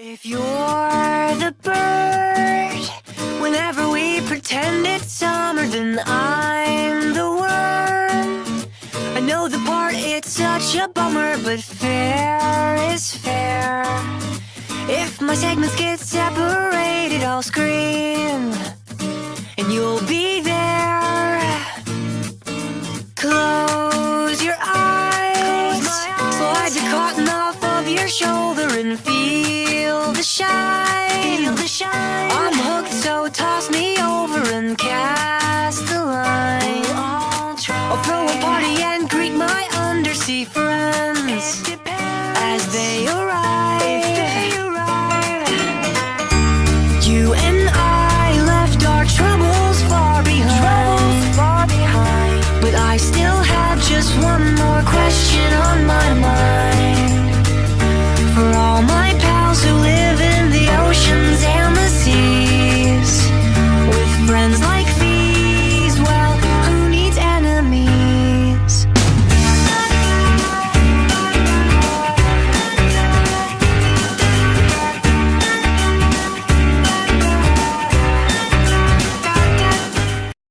If you're the bird, whenever we pretend it's summer, then I'm the worm. I know the part, it's such a bummer, but fair is fair. If my segments get separated, I'll scream, and you'll be there. Close your eyes, slide the cotton off of your shoulder and feel the shine. I'm hooked, so toss me